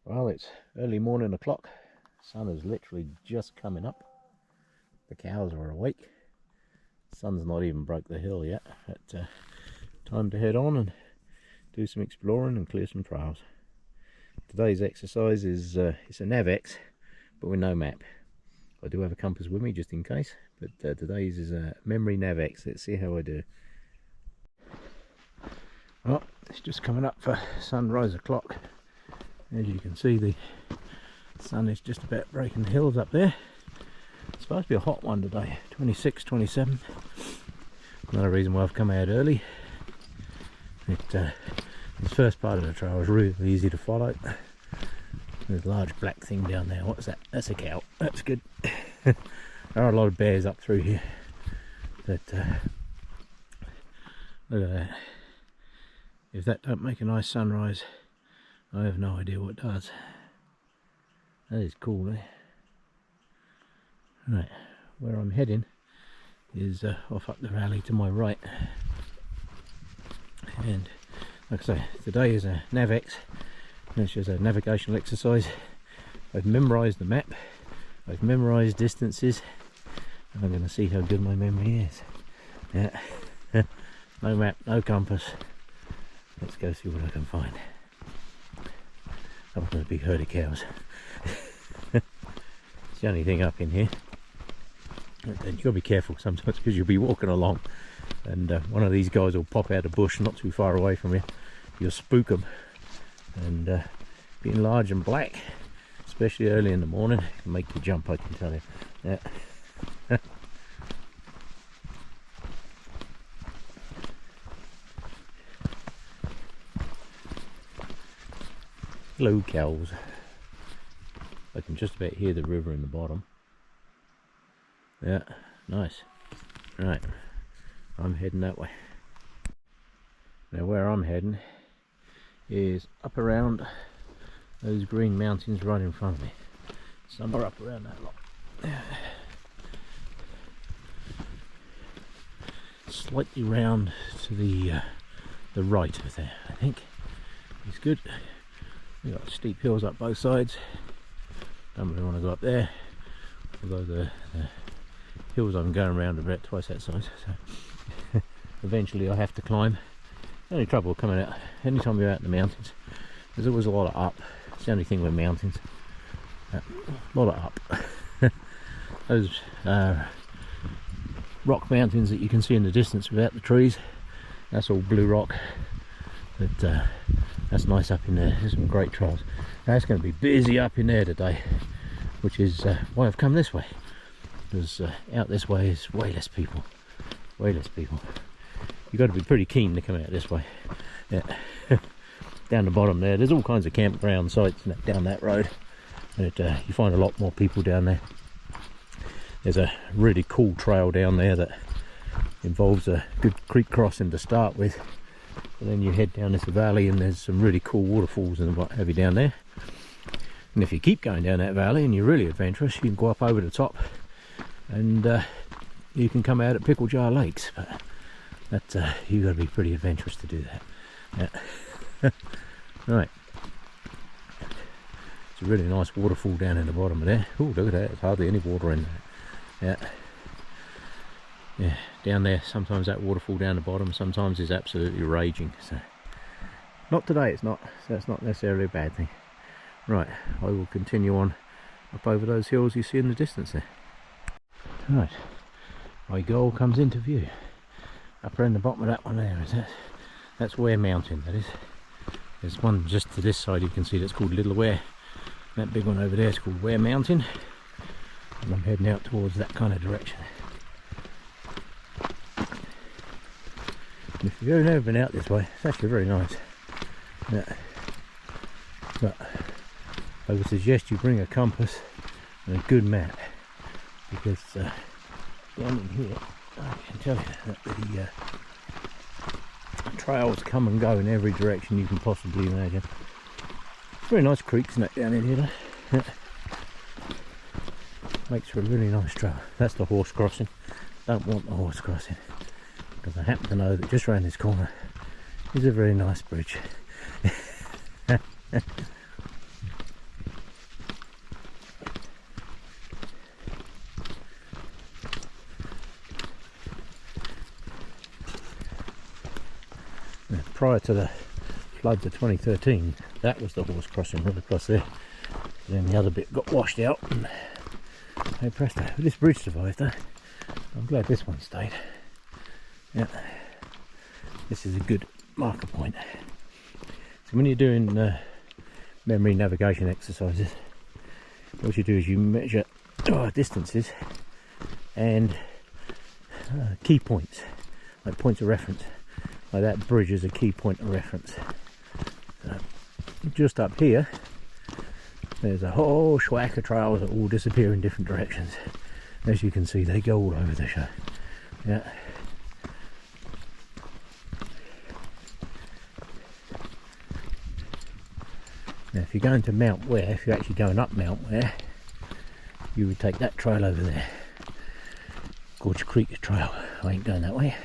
Well, it's early morning o'clock. Sun is literally just coming up. The cows are awake. Sun's not even broke the hill yet. But time to head on and do some exploring and clear some trails. Today's exercise is it's a Nav Ex, but with no map. I do have a compass with me just in case, but today's is a memory Nav Ex. Let's see how I do. Well, it's just coming up for sunrise o'clock. As you can see, the sun is just about breaking the hills up there. It's supposed to be a hot one today, 26, 27. Another reason why I've come out early. The first part of the trail is really easy to follow. There's a large black thing down there. What's that? That's a cow. That's good. There are a lot of bears up through here. But look at that. If that don't make a nice sunrise, I have no idea what does. That is cool, eh? Right, where I'm heading is off up the valley to my right. And like I say, today is a Nav Ex. It's just a navigational exercise. I've memorised the map, I've memorised distances, and I'm going to see how good my memory is. Yeah, no map, no compass. Let's go see what I can find. Up on a big herd of cows. It's the only thing up in here. And you've got to be careful sometimes because you'll be walking along and one of these guys will pop out of the bush not too far away from you. You'll spook them, and being large and black, especially early in the morning, can make you jump, I can tell you. Yeah. Hello cows. I can just about hear the river in the bottom. Yeah, nice. Right, I'm heading that way. Now where I'm heading is up around those green mountains right in front of me. Somewhere up around that lot. Slightly round to the right of there, I think. It's good. We've got steep hills up both sides. Don't really want to go up there, although the hills I'm going around are about twice that size, so eventually I have to climb. The only trouble coming out, anytime you're out in the mountains, there's always a lot of up. It's the only thing with mountains, a lot of up. Those rock mountains that you can see in the distance without the trees, that's all blue rock. But that's nice up in there. There's some great trails. Now it's going to be busy up in there today, which is why I've come this way, because out this way is way less people. Way less people. You've got to be pretty keen to come out this way. Yeah. Down the bottom there's all kinds of campground sites down that road, and you find a lot more people down there. There's a really cool trail down there that involves a good creek crossing to start with. And then you head down this valley and there's some really cool waterfalls and what have you down there. And if you keep going down that valley and you're really adventurous, you can go up over the top and you can come out at Pickle Jar Lakes. But that you've got to be pretty adventurous to do that. Yeah. Right. It's a really nice waterfall down in the bottom of there. Oh, look at that, there's hardly any water in there. Yeah. Yeah, down there, sometimes that waterfall down the bottom, sometimes is absolutely raging. So, not today, it's not. So it's not necessarily a bad thing. Right, I will continue on up over those hills you see in the distance there. Right, my goal comes into view. Up around the bottom of that one there, is that? That's Ware Mountain, that is. There's one just to this side you can see that's called Little Ware. That big one over there is called Ware Mountain. And I'm heading out towards that kind of direction. If you've never been out this way, it's actually very nice. Yeah. But I would suggest you bring a compass and a good map, because down in here I can tell you that the trails come and go in every direction you can possibly imagine. Very nice creeks and that down in here. Yeah. Makes for a really nice trail. That's the horse crossing. Don't want the horse crossing, because I happen to know that just around this corner is a very nice bridge. prior to the floods of 2013, that was the horse crossing right across there. Then the other bit got washed out, and hey presto, this bridge survived though. I'm glad this one stayed. Yeah, this is a good marker point. So when you're doing memory navigation exercises, what you do is you measure distances and key points, like points of reference. Like that bridge is a key point of reference. So just up here, there's a whole schwack of trails that all disappear in different directions. As you can see, they go all over the show. Yeah. Now if you're going to Mount Ware, if you're actually going up Mount Ware, you would take that trail over there. Gorge Creek Trail. I ain't going that way.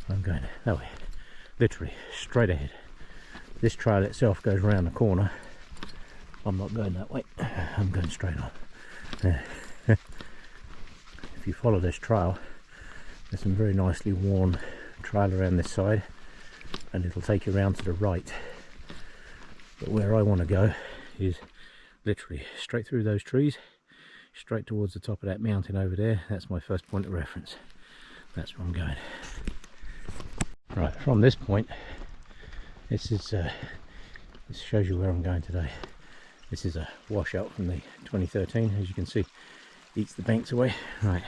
I'm going that way. Literally, straight ahead. This trail itself goes around the corner. I'm not going that way. I'm going straight on. If you follow this trail, there's some very nicely worn trail around this side, and it'll take you around to the right. But where I want to go is literally straight through those trees, straight towards the top of that mountain over there. That's my first point of reference. That's where I'm going. Right, from this point, this shows you where I'm going today. This is a washout from the 2013, as you can see, eats the banks away. Right,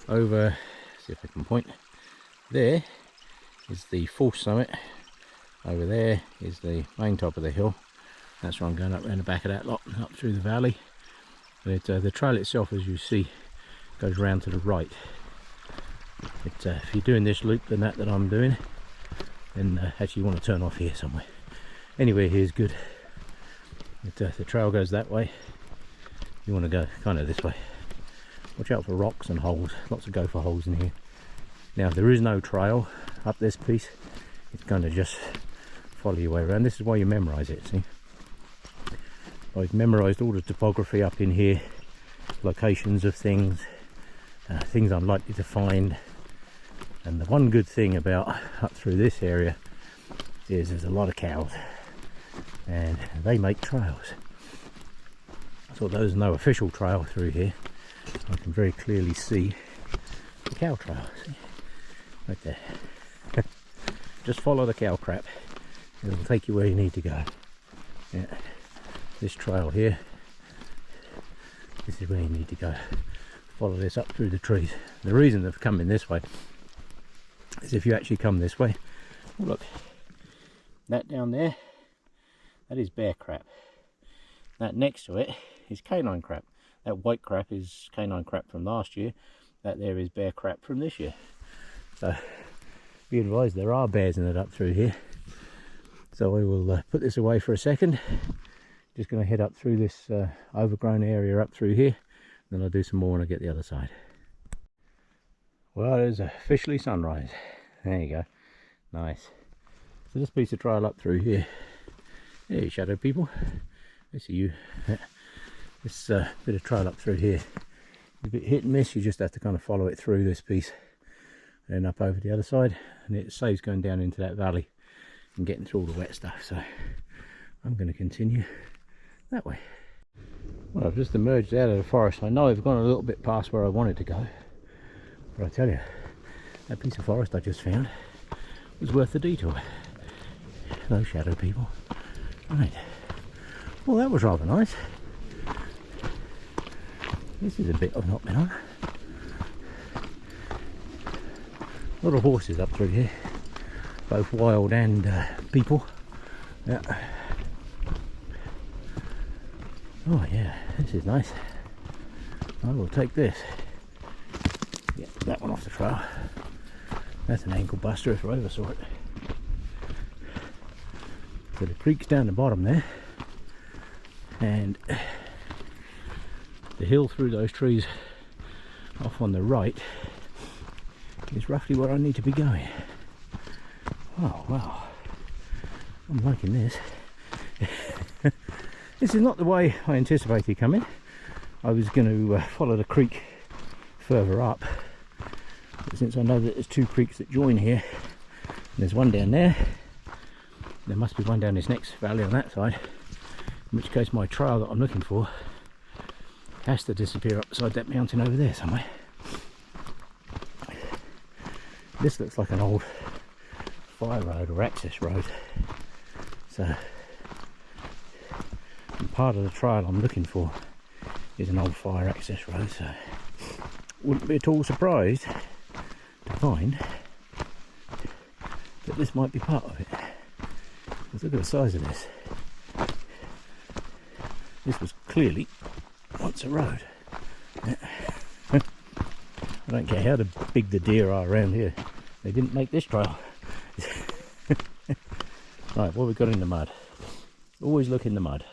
over, see if I can point, there is the false summit. Over there is the main top of the hill. That's where I'm going, up around the back of that lot, up through the valley. But the trail itself, as you see, goes round to the right. But if you're doing this loop, then that I'm doing, then actually you want to turn off here somewhere. Anywhere here is good. But the trail goes that way. You want to go kind of this way. Watch out for rocks and holes. Lots of gopher holes in here. Now, if there is no trail up this piece, it's going to just follow your way around. This is why you memorize it, see? I've memorized all the topography up in here, locations of things, things I'm likely to find. And the one good thing about up through this area is there's a lot of cows, and they make trails. So although there's no official trail through here, I can very clearly see the cow trail. See? Right there. Just follow the cow crap. It'll take you where you need to go. Yeah. This trail here, this is where you need to go. Follow this up through the trees. The reason of coming this way is if you actually come this way, oh look, that down there, that is bear crap. That next to it is canine crap. That white crap is canine crap from last year. That there is bear crap from this year. So be advised, there are bears in it up through here. So I will put this away for a second. Just going to head up through this overgrown area up through here. Then I'll do some more when I get the other side. Well, it is officially sunrise. There you go. Nice. So this piece of trail up through here. Hey, shadow people. I see you. This bit of trail up through here. It's a bit hit and miss. You just have to kind of follow it through this piece and up over the other side. And it saves going down into that valley and getting through all the wet stuff. So I'm going to continue that way. Well, I've just emerged out of the forest. I know I've gone a little bit past where I wanted to go, but I tell you, that piece of forest I just found was worth the detour. Hello, shadow people. Right. Well, that was rather nice. This is a bit I've not been on. A lot of horses up through here, both wild and people. Yeah. Oh yeah, this is nice. I will take this. Get that one off the trail. That's an ankle buster if I ever saw it. So the creek's down the bottom there, and the hill through those trees off on the right is roughly where I need to be going. Oh wow, I'm liking this. This is not the way I anticipated coming. I was going to follow the creek further up, but since I know that there's two creeks that join here, there's one down there There must be one down this next valley on that side, in which case my trail that I'm looking for has to disappear up beside that mountain over there somewhere. This looks like an old fire road or access road, so and part of the trail I'm looking for is an old fire access road, so wouldn't be at all surprised to find that this might be part of it. Because look at the size of this. This was clearly once a road. I don't care how big the deer are around here, they didn't make this trail. Right, what have we got in the mud? Always look in the mud,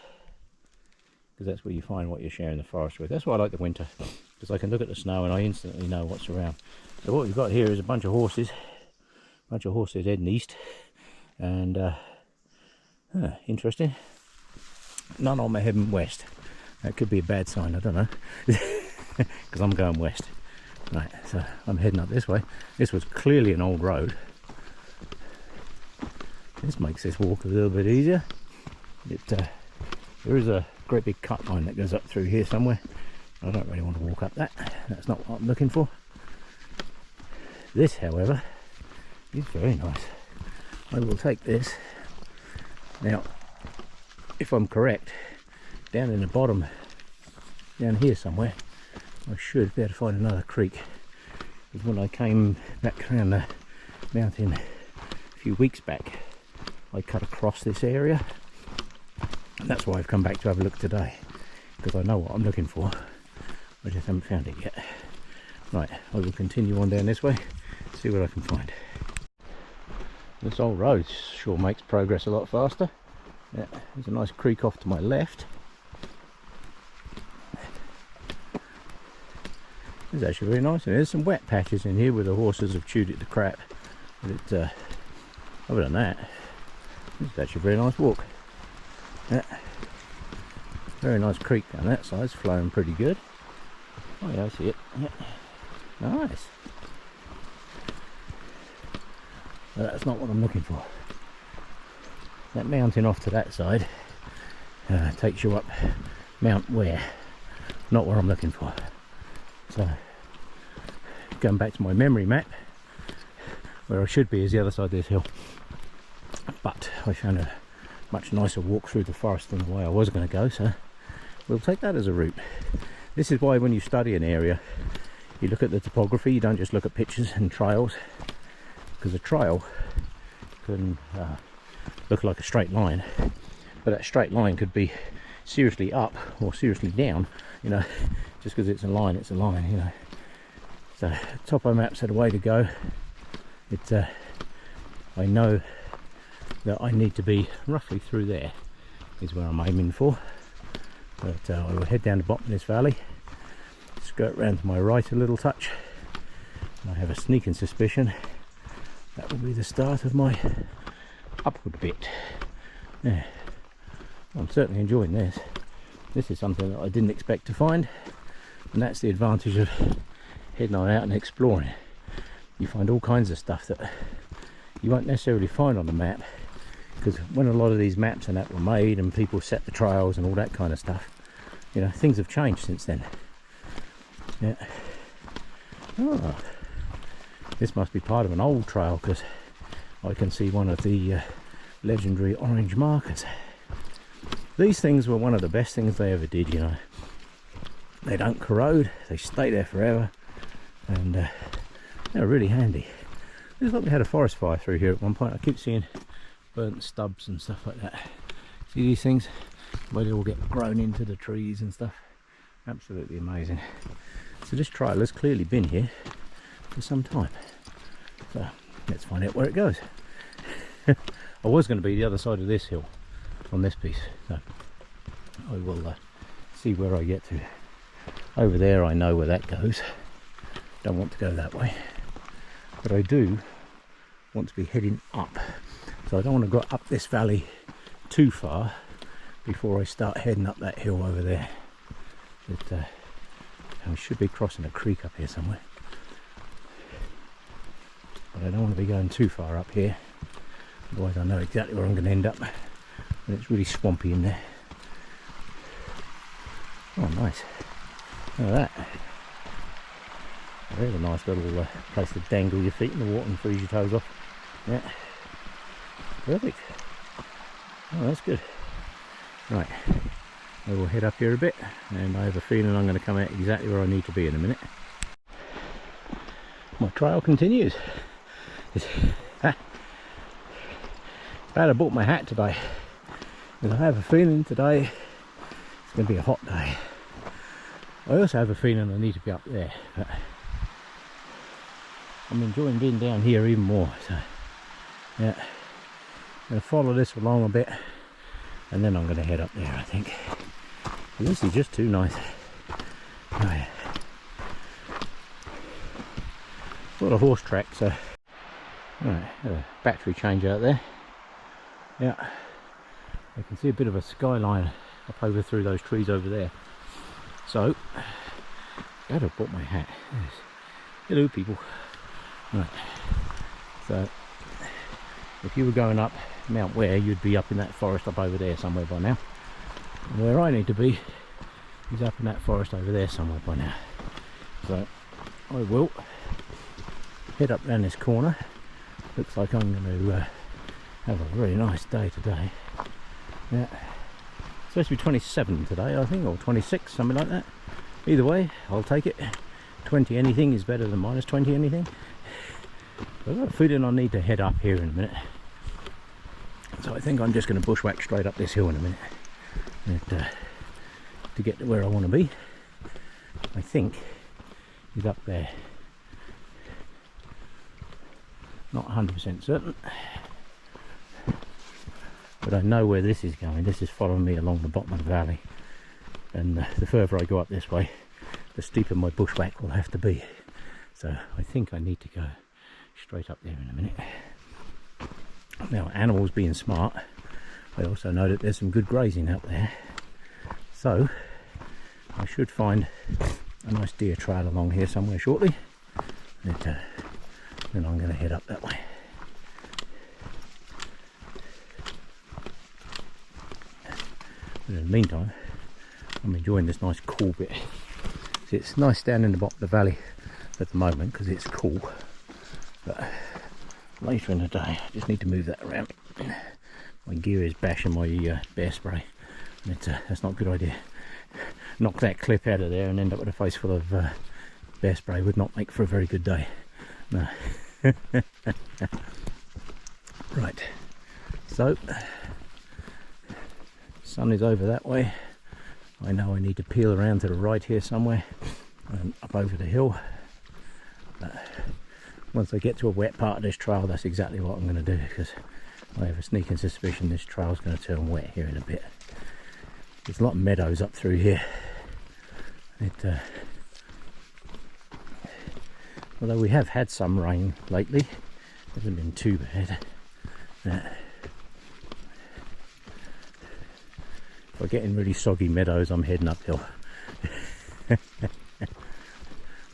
because that's where you find what you're sharing the forest with. That's why I like the winter, because I can look at the snow and I instantly know what's around. So what we've got here is a bunch of horses heading east, and interesting, none of them are heading west. That could be a bad sign, I don't know, because I'm going west. Right, so I'm heading up this way. This was clearly an old road. This makes this walk a little bit easier. There is a great big cut line that goes up through here somewhere. I don't really want to walk up that. That's not what I'm looking for. This, however, is very nice. I will take this. Now, if I'm correct, down in the bottom, down here somewhere, I should be able to find another creek. Because when I came back around the mountain a few weeks back, I cut across this area, and that's why I've come back to have a look today, because I know what I'm looking for. I just haven't found it yet. Right, I will continue on down this way, see what I can find. This old road sure makes progress a lot faster. Yeah, there's a nice creek off to my left. It's actually very nice, and there's some wet patches in here where the horses have chewed it to crap. But other than that, it's actually a very nice walk. Yeah. Very nice creek down that side, it's flowing pretty good. Oh yeah, I see it. Yeah. Nice. But that's not what I'm looking for. That mountain off to that side takes you up Mount Ware. Not what I'm looking for. So, going back to my memory map, where I should be is the other side of this hill. But I found a much nicer walk through the forest than the way I was going to go, so we'll take that as a route. This is why when you study an area, you look at the topography, you don't just look at pictures and trails, because a trail can look like a straight line, but that straight line could be seriously up or seriously down, you know, just because it's a line, you know. So topo maps are the way to go. I know that I need to be roughly through there is where I'm aiming for, but I will head down the bottom of this valley, skirt round to my right a little touch, and I have a sneaking suspicion that will be the start of my upward bit. Yeah, I'm certainly enjoying this. This is something that I didn't expect to find, and that's the advantage of heading on out and exploring. You find all kinds of stuff that you won't necessarily find on the map, because when a lot of these maps and that were made and people set the trails and all that kind of stuff, you know, things have changed since then. Yeah. Oh, this must be part of an old trail, because I can see one of the legendary orange markers. These things were one of the best things they ever did, you know. They don't corrode, they stay there forever, and they're really handy. Looks like we had a forest fire through here at one point. I keep seeing burnt stubs and stuff like that. See these things? Where they all get grown into the trees and stuff. Absolutely amazing. So this trail has clearly been here for some time. So let's find out where it goes. I was going to be the other side of this hill on this piece, so I will see where I get to. Over there I know where that goes. Don't want to go that way, but I do want to be heading up, so I don't want to go up this valley too far before I start heading up that hill over there. But I should be crossing a creek up here somewhere, but I don't want to be going too far up here. Otherwise I know exactly where I'm going to end up. And it's really swampy in there. Oh, nice. Look at that. There's a nice little place to dangle your feet in the water and freeze your toes off. Yeah. Perfect. Oh, that's good. Right. I will head up here a bit, and I have a feeling I'm going to come out exactly where I need to be in a minute. My trail continues. Glad I bought my hat today, and I have a feeling today it's going to be a hot day. I also have a feeling I need to be up there, but I'm enjoying being down here even more. So yeah, I'm going to follow this along a bit, and then I'm going to head up there, I think. This is just too nice. Oh, yeah. A lot of horse tracks. So right, a battery change out there. Yeah, I can see a bit of a skyline up over through those trees over there. So glad I bought my hat. Yes. Hello people. Right, so if you were going up Mount Ware, you'd be up in that forest up over there somewhere by now. And where I need to be is up in that forest over there somewhere by now. So I will head up down this corner. Looks like I'm going to have a very nice day today. Yeah, it's supposed to be 27 today, I think, or 26, something like that. Either way, I'll take it. 20 anything is better than minus 20 anything. I've got a feeling I need to head up here in a minute. So I think I'm just going to bushwhack straight up this hill in a minute. And, to get to where I want to be, I think, is up there. Not 100% certain, but I know where this is going. This is following me along the bottom of the valley, and the further I go up this way, the steeper my bushwhack will have to be. So I think I need to go straight up there in a minute. Now, animals being smart, I also know that there's some good grazing out there, so I should find a nice deer trail along here somewhere shortly. And, then I'm going to head up that way. But in the meantime, I'm enjoying this nice cool bit. See, it's nice standing in the bottom of the valley at the moment because it's cool, but later in the day I just need to move that around. My gear is bashing my bear spray, and that's not a good idea. Knock that clip out of there and end up with a face full of bear spray would not make for a very good day. No. Right, so sun is over that way. I know I need to peel around to the right here somewhere and up over the hill. Once I get to a wet part of this trail, that's exactly what I'm going to do, because I have a sneaking suspicion this trail is going to turn wet here in a bit. There's a lot of meadows up through here. Although we have had some rain lately, it hasn't been too bad. If I get in really soggy meadows, I'm heading uphill. But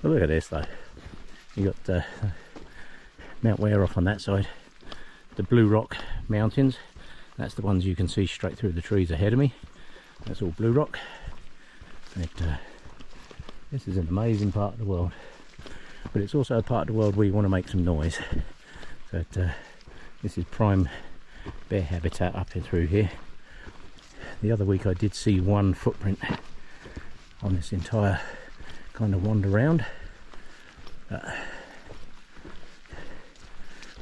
look at this though. You got Mount Ware off on that side. The Blue Rock Mountains, that's the ones you can see straight through the trees ahead of me. That's all Blue Rock. This is an amazing part of the world. But it's also a part of the world where you want to make some noise. So this is prime bear habitat up and through here. The other week I did see one footprint on this entire kind of wander round.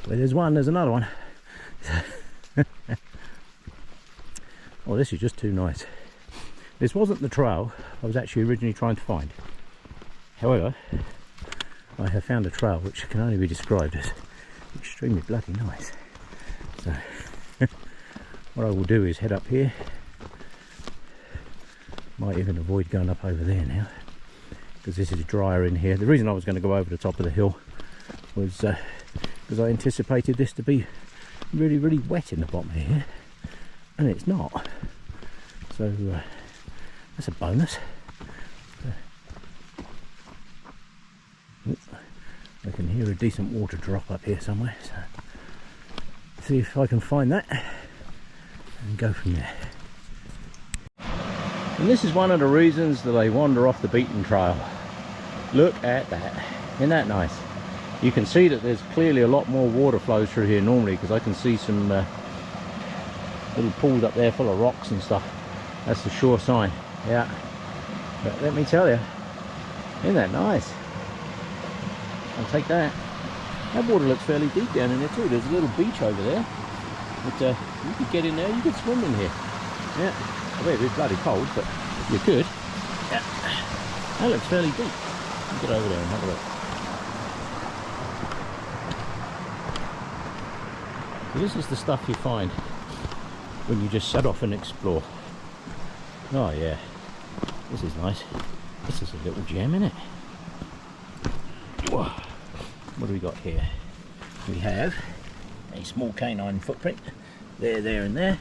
Where there's one, there's another one. Oh, this is just too nice. This wasn't the trail I was actually originally trying to find. However, I have found a trail which can only be described as extremely bloody nice. So what I will do is head up here. Might even avoid going up over there now, because this is drier in here. The reason I was going to go over the top of the hill was because I anticipated this to be really, really wet in the bottom here, and it's not. So that's a bonus. I can hear a decent water drop up here somewhere. So see if I can find that and go from there. And this is one of the reasons that I wander off the beaten trail. Look at that. Isn't that nice? You can see that there's clearly a lot more water flows through here normally, because I can see some little pools up there full of rocks and stuff. That's the sure sign. Yeah. But let me tell you, isn't that nice? I'll take that. That water looks fairly deep down in there too. There's a little beach over there. But you could get in there, you could swim in here. Yeah. I bet it's bloody cold, but you could. Yeah. That looks fairly deep. Get over there and have a look. So this is the stuff you find when you just set off and explore. Oh yeah, this is nice. This is a little gem, isn't it? Whoa. What do we got here? We have a small canine footprint. There, there and there.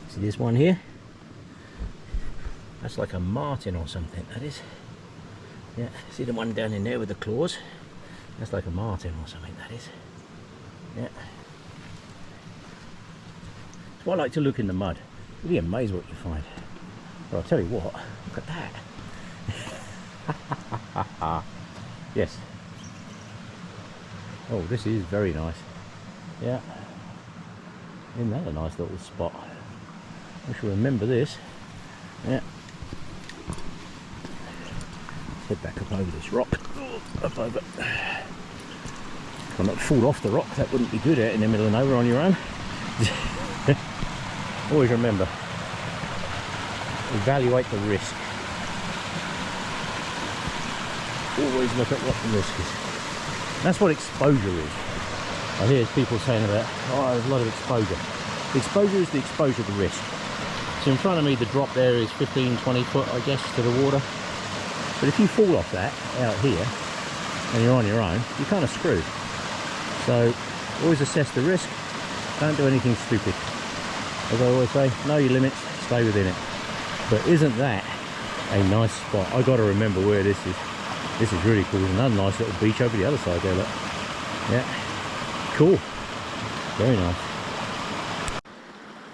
See this one here? That's like a marten or something, that is. Yeah, see the one down in there with the claws? That's like a marten or something, that is. Yeah. So I like to look in the mud. You'll be amazed what you find. But I'll tell you what, look at that. Yes. Oh, this is very nice. Yeah. Isn't that a nice little spot? I shall remember this. Yeah. Let's head back up over this rock. Up over. Try not to fall off the rock, that wouldn't be good out in the middle of nowhere on your own. Always remember, evaluate the risk. Always look at what the risk is. That's what exposure is. I hear people saying about, oh, there's a lot of exposure. The exposure is the exposure to risk. So in front of me, the drop there is 15-20 foot, I guess, to the water. But if you fall off that out here and you're on your own, you're kind of screwed. So always assess the risk. Don't do anything stupid. As I always say, know your limits, stay within it. But isn't that a nice spot? I got to remember where this is. This is really cool. There's another nice little beach over the other side there, look. Yeah, cool. Very nice.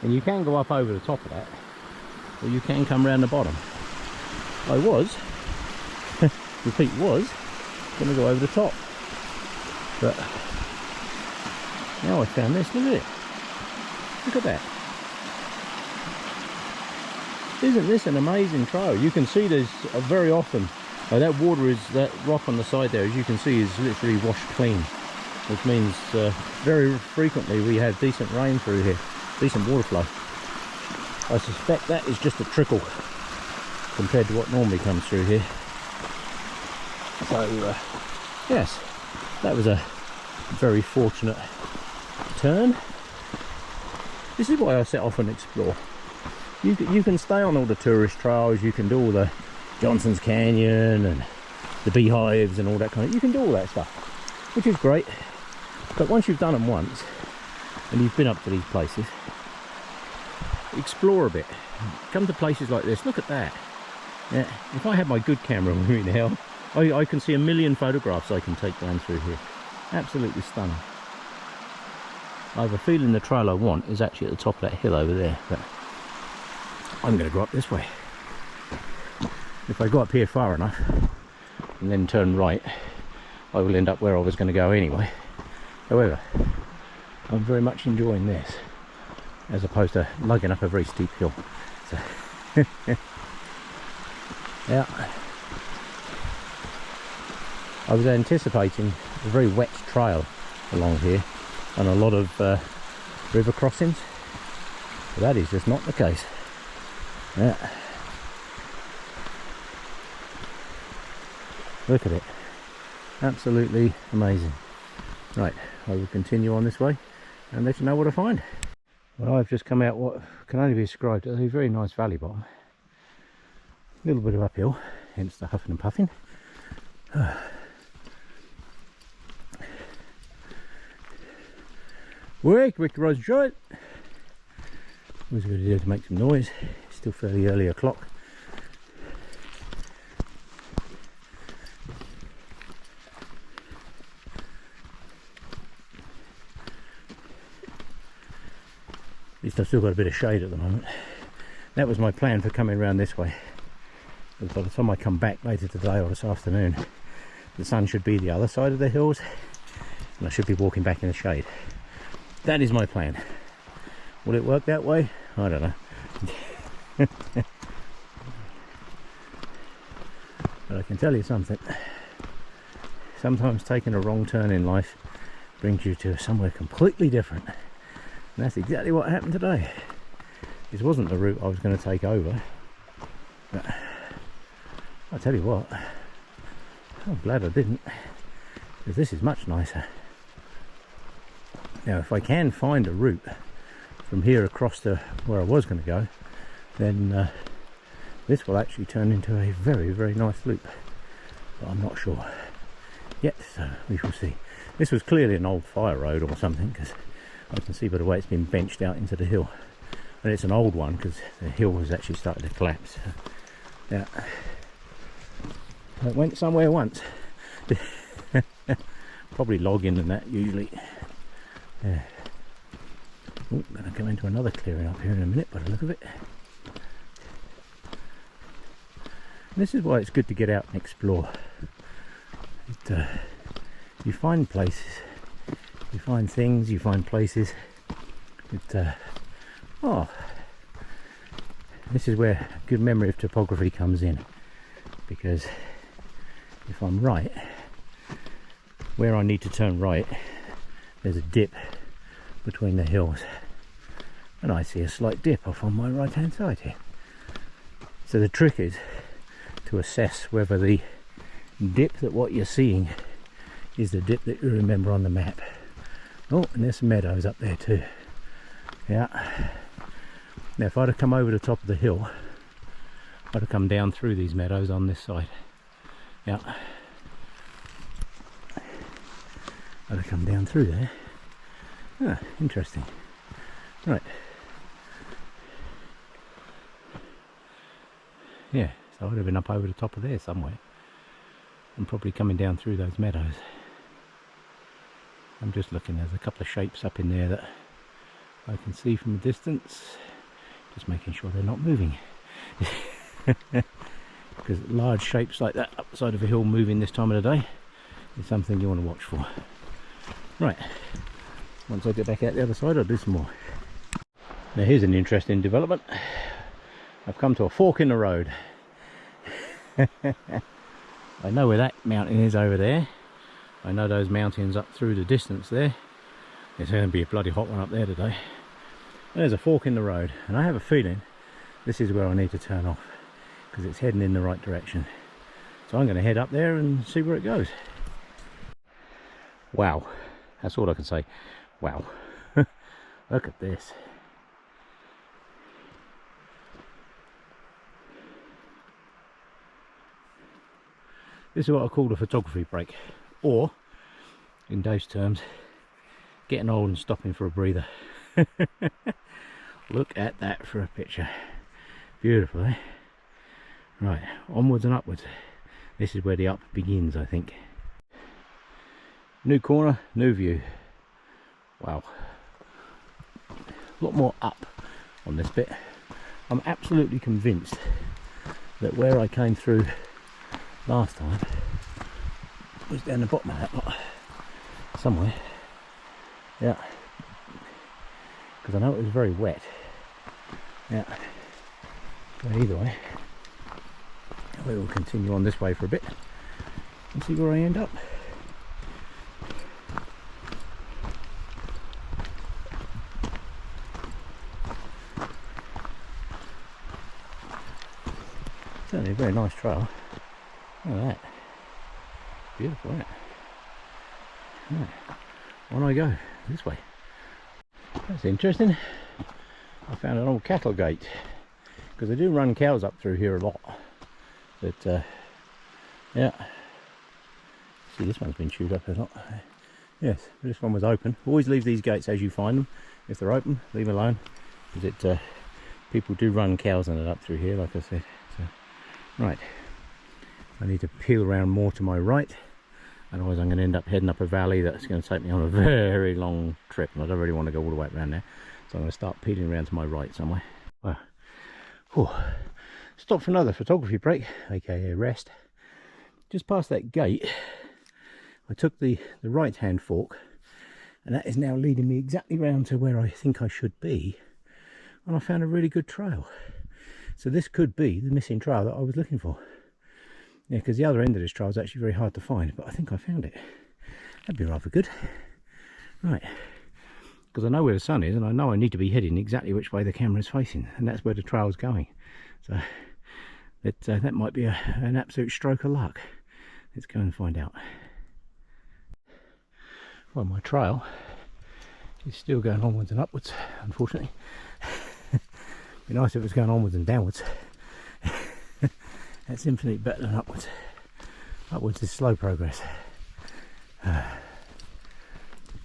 And you can go up over the top of that, or you can come round the bottom. I was, repeat, was going to go over the top, but now I found this. Look at it. Look at that. Isn't this an amazing trail? You can see there's very often that water is, that rock on the side there, as you can see, is literally washed clean, which means very frequently we have decent rain through here, decent water flow. I suspect that is just a trickle compared to what normally comes through here. So yes, that was a very fortunate turn. This is why I set off and explore. You can stay on all the tourist trails, you can do all the Johnson's Canyon and the beehives and all that kind of, you can do all that stuff, which is great. But once you've done them once and you've been up to these places, explore a bit. Come to places like this. Look at that. Yeah, if I had my good camera with me now, I can see a million photographs I can take down through here. Absolutely stunning. I have a feeling the trail I want is actually at the top of that hill over there, but I'm going to go up this way. If I go up here far enough and then turn right, I will end up where I was going to go anyway. However, I'm very much enjoying this as opposed to lugging up a very steep hill. So yeah, I was anticipating a very wet trail along here and a lot of river crossings, but that is just not the case. Yeah. Look at it. Absolutely amazing. Right, I will continue on this way and let you know what I find. Well, I've just come out what can only be described as a very nice valley bottom. A little bit of uphill, hence the huffing and puffing. Work, Rick Rose Joint. Always a good idea to make some noise. It's still fairly early o'clock. least I've still got a bit of shade at the moment. That was my plan for coming around this way. But by the time I come back later today or this afternoon, the sun should be the other side of the hills and I should be walking back in the shade. That is my plan. Will it work that way? I don't know. But I can tell you something. Sometimes taking a wrong turn in life brings you to somewhere completely different. And that's exactly what happened today. This wasn't the route I was going to take over. But I'll tell you what, I'm glad I didn't, because this is much nicer. Now if I can find a route from here across to where I was going to go, then this will actually turn into a very, very nice loop. But I'm not sure yet, so we shall see. This was clearly an old fire road or something, because I can see by the way it's been benched out into the hill. And it's an old one because the hill was actually starting to collapse. Yeah, it went somewhere once. Probably logging and that usually. Yeah. Oh, I'm going to go into another clearing up here in a minute by the look of it. And this is why it's good to get out and explore. You find places, you find things, you find places. Oh, this is where a good memory of topography comes in, because if I'm right, where I need to turn right, there's a dip between the hills, and I see a slight dip off on my right hand side here. So the trick is to assess whether the dip that what you're seeing is the dip that you remember on the map. Oh, and there's some meadows up there too. Yeah. Now if I'd have come over the top of the hill, I'd have come down through these meadows on this side. Yeah. I'd have come down through there. Ah, interesting. Right. Yeah, so I'd have been up over the top of there somewhere. And probably coming down through those meadows. I'm just looking, there's a couple of shapes up in there that I can see from a distance. Just making sure they're not moving. Because large shapes like that up the side of a hill moving this time of the day is something you want to watch for. Right, once I get back out the other side I'll do some more. Now here's an interesting development. I've come to a fork in the road. I know where that mountain is over there. I know those mountains up through the distance there. It's going to be a bloody hot one up there today. There's a fork in the road, and I have a feeling this is where I need to turn off, because it's heading in the right direction. So I'm going to head up there and see where it goes. Wow, that's all I can say. Wow. Look at this. This is what I call a photography break, or in Dave's terms, getting old and stopping for a breather. Look at that for a picture. Beautiful, eh? Right, onwards and upwards. This is where the up begins, I think. New corner, new view. Wow. A lot more up on this bit. I'm absolutely convinced that where I came through last time was down the bottom of that lot. Somewhere. Yeah. Because I know it was very wet. Yeah. So either way, we will continue on this way for a bit and see where I end up. Certainly a very nice trail. Look at that. Beautiful, isn't it? Right. On I go, this way. That's interesting. I found an old cattle gate, because they do run cows up through here a lot. But yeah, see, this one's been chewed up a lot. Yes, this one was open. Always leave these gates as you find them. If they're open, leave them alone, because people do run cows and it up through here, like I said. So, right, I need to peel around more to my right, otherwise I'm going to end up heading up a valley that's going to take me on a very long trip, and I don't really want to go all the way around there. So I'm going to start peeling around to my right somewhere. Well, stop for another photography break, aka rest. Just past that gate, I took the right hand fork, and that is now leading me exactly round to where I think I should be, and I found a really good trail. So this could be the missing trail that I was looking for. Yeah, because the other end of this trail is actually very hard to find, but I think I found it. That'd be rather good. Right, because I know where the sun is, and I know I need to be heading exactly which way the camera is facing, and that's where the trail's going. So that might be an absolute stroke of luck. Let's go and find out. Well, my trail is still going onwards and upwards, unfortunately. It'd be nice if it was going onwards and downwards. That's infinitely better than upwards. Upwards is slow progress.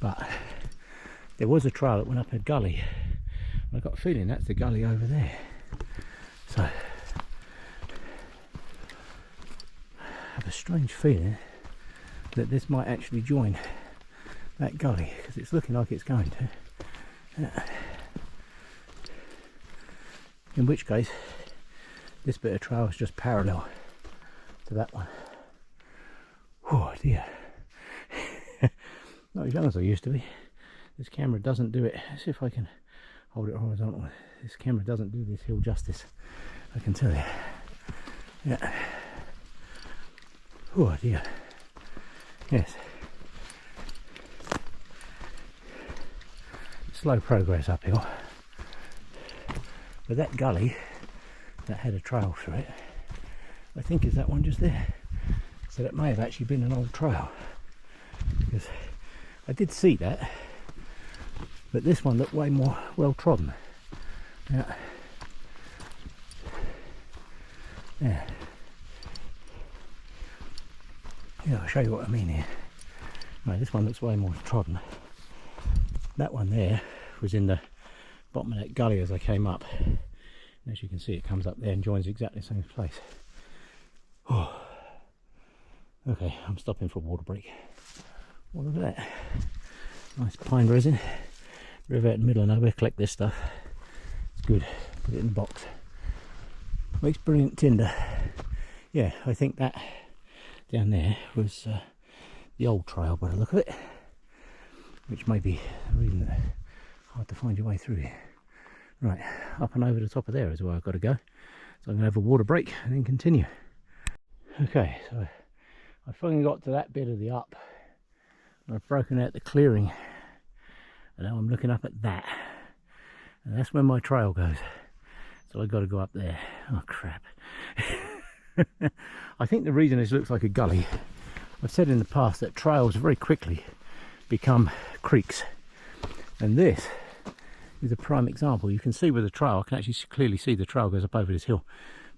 But there was a trail that went up a gully. I got a feeling that's the gully over there. So I have a strange feeling that this might actually join that gully, because it's looking like it's going to. In which case, this bit of trail is just parallel to that one. Oh dear. Not as young as I used to be. This camera doesn't do it. Let's see if I can hold it horizontal. This camera doesn't do this hill justice, I can tell you. Yeah. Oh dear. Yes. Slow progress uphill. But that gully that had a trail through it, I think is that one just there. So that may have actually been an old trail, because I did see that, but this one looked way more well trodden. Yeah. Yeah. Yeah, I'll show you what I mean here. Right, this one looks way more trodden. That one there was in the bottom of that gully as I came up. And as you can see, it comes up there and joins exactly the same place. Oh. Okay, I'm stopping for a water break. Well, look at that. Nice pine resin. River out in the middle of nowhere, collect this stuff. It's good. Put it in the box. Makes brilliant tinder. Yeah, I think that down there was the old trail by the look of it, which may be the reason that it's hard to find your way through here. Right, up and over the top of there is where I've got to go. So I'm going to have a water break and then continue. Okay, so I finally got to that bit of the up. I've broken out the clearing, and now I'm looking up at that, and that's where my trail goes. So I've got to go up there. Oh crap. I think the reason this looks like a gully, I've said in the past that trails very quickly become creeks, and this is a prime example. You can see where the trail, I can actually clearly see the trail goes up over this hill,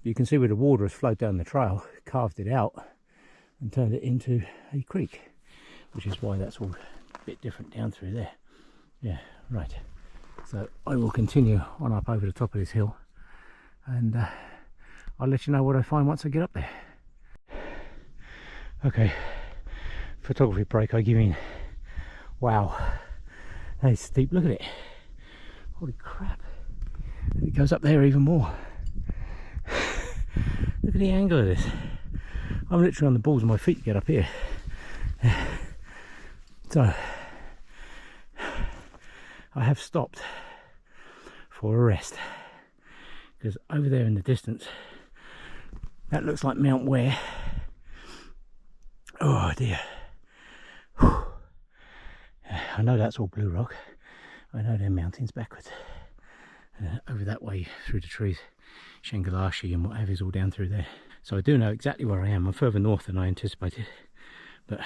but you can see where the water has flowed down the trail, carved it out and turned it into a creek, which is why that's all a bit different down through there. Yeah, right. So I will continue on up over the top of this hill, and I'll let you know what I find once I get up there. Okay, photography break I give in. Wow, that is steep, look at it. Holy crap. And it goes up there even more. Look at the angle of this. I'm literally on the balls of my feet to get up here. So I have stopped for a rest, because over there in the distance that looks like Mount Ware. Oh dear. Whew. I know that's all blue rock. I know they're mountains backwards. Over that way through the trees, Shangalashi and what have you is all down through there. So I do know exactly where I am. I'm further north than I anticipated. But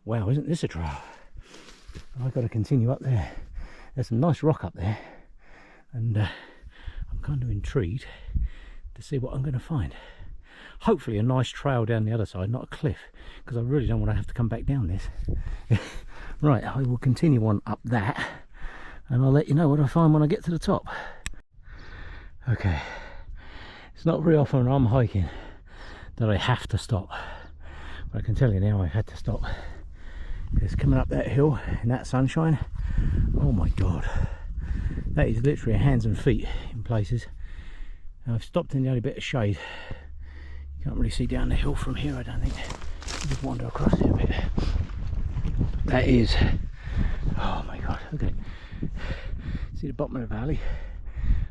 wow, isn't this a trail? I've got to continue up there. There's some nice rock up there, and I'm kind of intrigued to see what I'm going to find. Hopefully a nice trail down the other side, not a cliff, because I really don't want to have to come back down this. Right, I will continue on up that, and I'll let you know what I find when I get to the top. Okay, it's not very often I'm hiking that I have to stop, but I can tell you now I've had to stop. It's coming up that hill in that sunshine. Oh my god, That is literally hands and feet in places. And I've stopped in the only bit of shade. You can't really see down the hill from here, I don't think. Just wander across it a bit. That is, oh my god, look at it. See the bottom of the valley?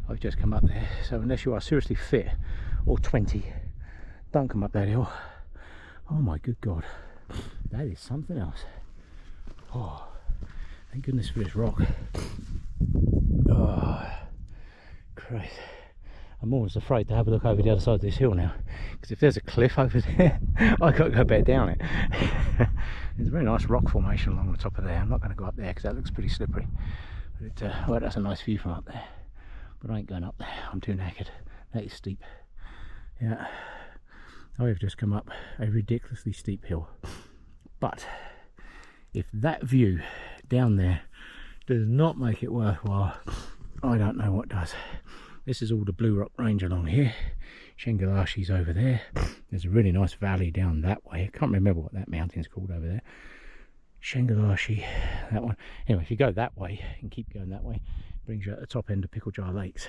I've just come up there. So unless you are seriously fit or 20, don't come up that hill. Oh my good god, that is something else. Oh, thank goodness for this rock. Oh, Christ. I'm almost afraid to have a look over the other side of this hill now, because if there's a cliff over there, I've got to go back down it. There's a very nice rock formation along the top of there. I'm not going to go up there because that looks pretty slippery. But well, that's a nice view from up there. But I ain't going up there. I'm too knackered. That is steep. Yeah, I've just come up a ridiculously steep hill. But if that view down there does not make it worthwhile, I don't know what does. This is all the Blue Rock Range along here. Shengalashi's over there. There's a really nice valley down that way. I can't remember what that mountain's called over there. Shengalashi, that one. Anyway, if you go that way and keep going that way, it brings you at the top end of Pickle Jar Lakes.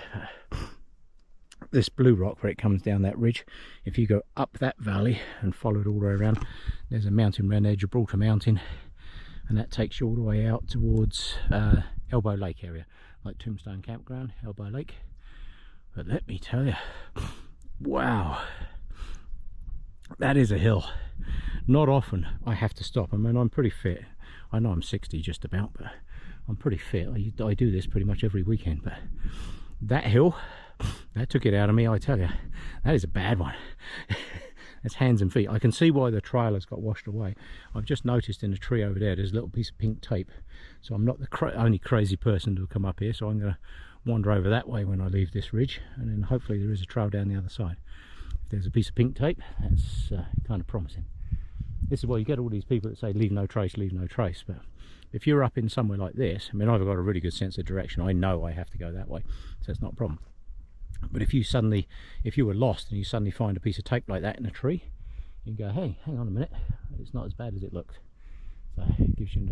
This Blue Rock, where it comes down that ridge, if you go up that valley and follow it all the way around, there's a mountain around there, Gibraltar Mountain, and that takes you all the way out towards Elbow Lake area, like Tombstone Campground, Elbow Lake. But let me tell you, wow, that is a hill. Not often I have to stop. I mean, I'm pretty fit. I know I'm 60 just about, but I'm pretty fit. I do this pretty much every weekend. But that hill, that took it out of me, I tell you. That is a bad one. That's hands and feet. I can see why the trailers got washed away. I've just noticed in a tree over there, there's a little piece of pink tape. So I'm not the only crazy person to come up here. So I'm going to wander over that way when I leave this ridge, and then hopefully there is a trail down the other side. If there's a piece of pink tape, that's kind of promising. This is why you get all these people that say leave no trace, leave no trace. But if you're up in somewhere like this, I mean, I've got a really good sense of direction. I know I have to go that way, so it's not a problem. But if you were lost and you suddenly find a piece of tape like that in a tree, you can go, hey, hang on a minute, it's not as bad as it looks. So it gives you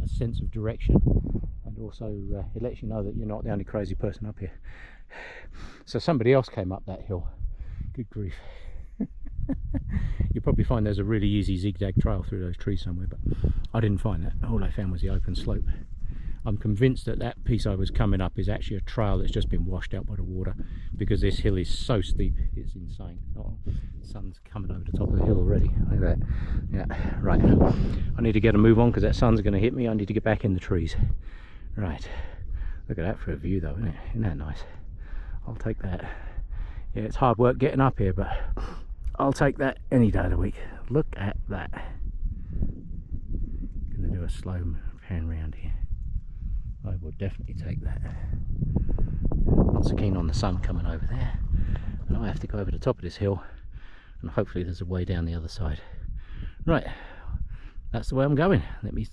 a sense of direction, and also it lets you know that you're not the only crazy person up here. So somebody else came up that hill. Good grief. You'll probably find there's a really easy zigzag trail through those trees somewhere, but I didn't find that. All I found was the open slope. I'm convinced that that piece I was coming up is actually a trail that's just been washed out by the water, because this hill is so steep, it's insane. Oh, the sun's coming over the top of the hill already. Look at that. Yeah, right. I need to get a move on because that sun's going to hit me. I need to get back in the trees. Right. Look at that for a view though, isn't it? Isn't that nice? I'll take that. Yeah, it's hard work getting up here, but I'll take that any day of the week. Look at that. Gonna do a slow pan round here. I will definitely take that. Not so keen on the sun coming over there, and I have to go over the top of this hill, and hopefully there's a way down the other side. Right, that's the way I'm going.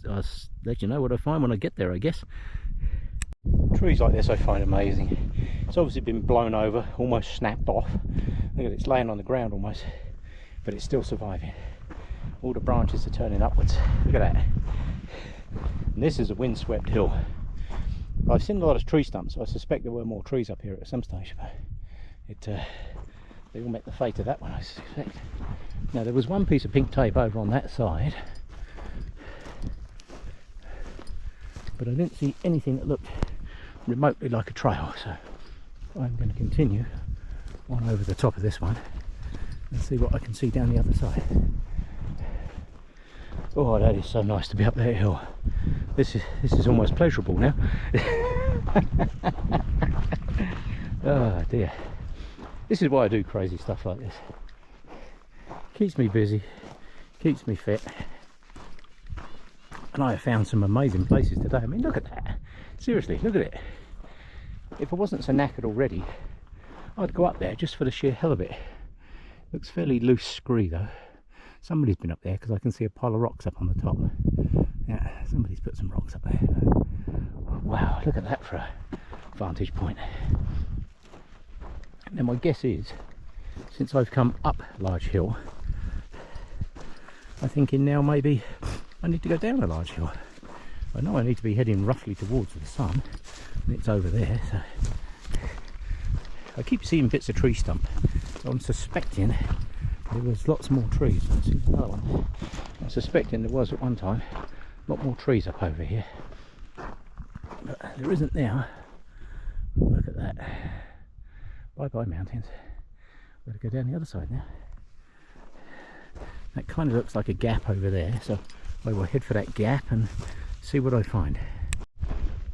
I'll let you know what I find when I get there, I guess. Trees like this I find amazing. It's obviously been blown over, almost snapped off. Look at it, it's laying on the ground almost, but it's still surviving. All the branches are turning upwards. Look at that. And this is a windswept hill. I've seen a lot of tree stumps, so I suspect there were more trees up here at some stage, but they all met the fate of that one, I suspect. Now there was one piece of pink tape over on that side, but I didn't see anything that looked remotely like a trail, so I'm going to continue on over the top of this one and see what I can see down the other side. Oh, that is so nice to be up that hill. This is almost pleasurable now. Oh dear. This is why I do crazy stuff like this. Keeps me busy, keeps me fit. And I have found some amazing places today. I mean, look at that. Seriously, look at it. If I wasn't so knackered already, I'd go up there just for the sheer hell of it. Looks fairly loose scree though. Somebody's been up there because I can see a pile of rocks up on the top. Yeah, somebody's put some rocks up there. Wow, look at that for a vantage point. Now my guess is, since I've come up Large Hill, I'm thinking now maybe I need to go down a large hill. I know I need to be heading roughly towards the sun, and it's over there. So I keep seeing bits of tree stump. I'm suspecting there was lots more trees. I see another one. I'm suspecting there was at one time a lot more trees up over here, but there isn't now. Look at that. Bye bye mountains. Got to go down the other side now. That kind of looks like a gap over there, so I will head for that gap and see what I find.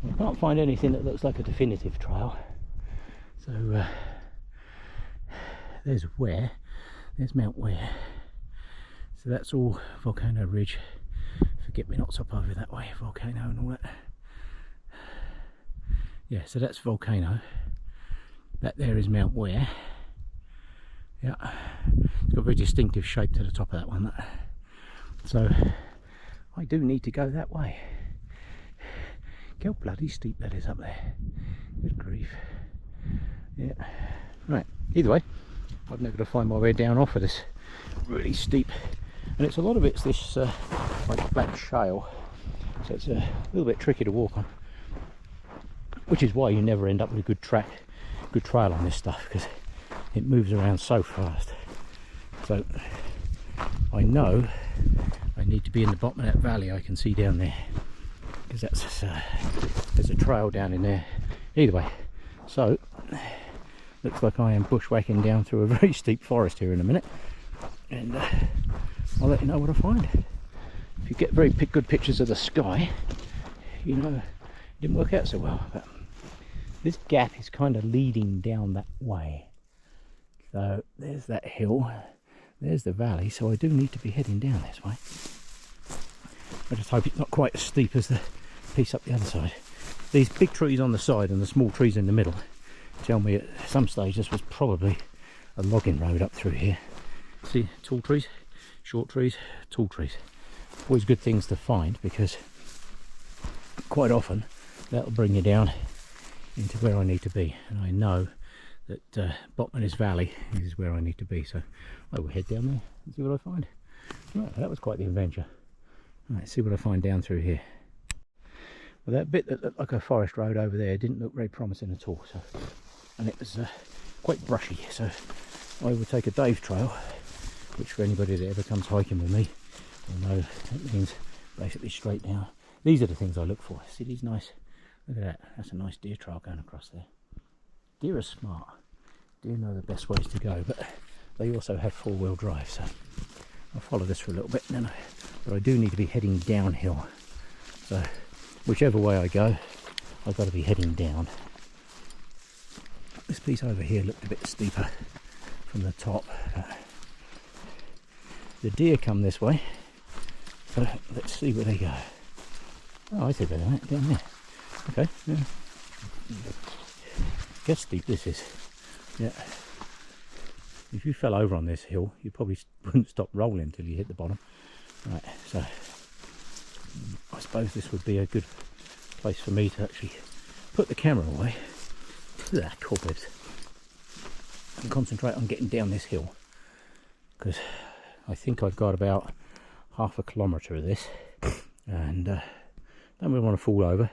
I can't find anything that looks like a definitive trail, so there's Ware, there's Mount Ware, so that's all Volcano Ridge. Forget-me-nots up over that way, volcano and all that. Yeah, so that's volcano. That there is Mount Ware. Yeah, it's got a very distinctive shape to the top of that one. So I do need to go that way. How bloody steep that is up there. Good grief. Yeah. Right. Either way, I'm now going to find my way down off of this really steep, and it's a lot of it's this like black shale, so it's a little bit tricky to walk on, which is why you never end up with a good trail on this stuff, because it moves around so fast. So I know I need to be in the bottom of that valley I can see down there, because that's there's a trail down in there. Either way, so looks like I am bushwhacking down through a very steep forest here in a minute, and I'll let you know what I find. If you get very good pictures of the sky, you know it didn't work out so well, but this gap is kind of leading down that way. So there's that hill, there's the valley, so I do need to be heading down this way. I just hope it's not quite as steep as the piece up the other side. These big trees on the side and the small trees in the middle tell me at some stage this was probably a logging road up through here. See, tall trees, short trees, tall trees. Always good things to find, because quite often that'll bring you down into where I need to be, and I know that bottom of this valley is where I need to be, so I will head down there and see what I find. Right, that was quite the adventure. Right, see what I find down through here. Well, that bit that looked like a forest road over there didn't look very promising at all, so, and it was quite brushy, so I will take a Dave trail, which for anybody that ever comes hiking with me will know it means basically straight down. These are the things I look for. See these nice, look at that, that's a nice deer trail going across there. Deer are smart, deer know the best ways to go, but they also have four-wheel drive, so I'll follow this for a little bit, and then but I do need to be heading downhill, so whichever way I go I've got to be heading down. This piece over here looked a bit steeper from the top, but the deer come this way, so let's see where they go. Oh, I see where they went, down there. Okay, yeah. Guess steep this is. Yeah. If you fell over on this hill, you probably wouldn't stop rolling until you hit the bottom. Right, so I suppose this would be a good place for me to actually put the camera away. Cobwebs. And concentrate on getting down this hill, because I think I've got about half a kilometre of this, and don't really want to fall over.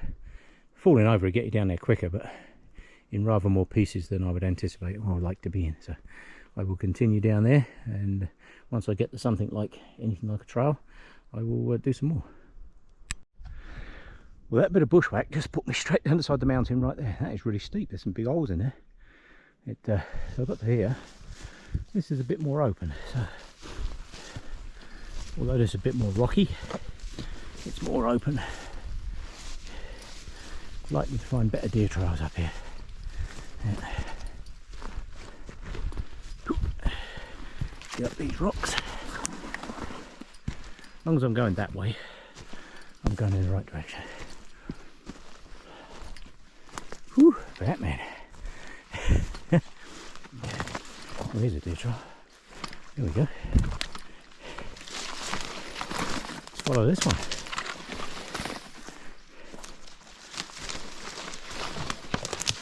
Falling over will get you down there quicker, but in rather more pieces than I would anticipate or I'd like to be in. So I will continue down there, and once I get to something like anything like a trail, I will do some more. Well, that bit of bushwhack just put me straight down the side of the mountain right there. That is really steep. There's some big holes in there. So I got to here. This is a bit more open. So although it's a bit more rocky, it's more open. Likely to find better deer trails up here. Yeah. Get up these rocks. As long as I'm going that way, I'm going in the right direction. Whew, that man. Oh, here's a deer trail. Here we go. Let's follow this one.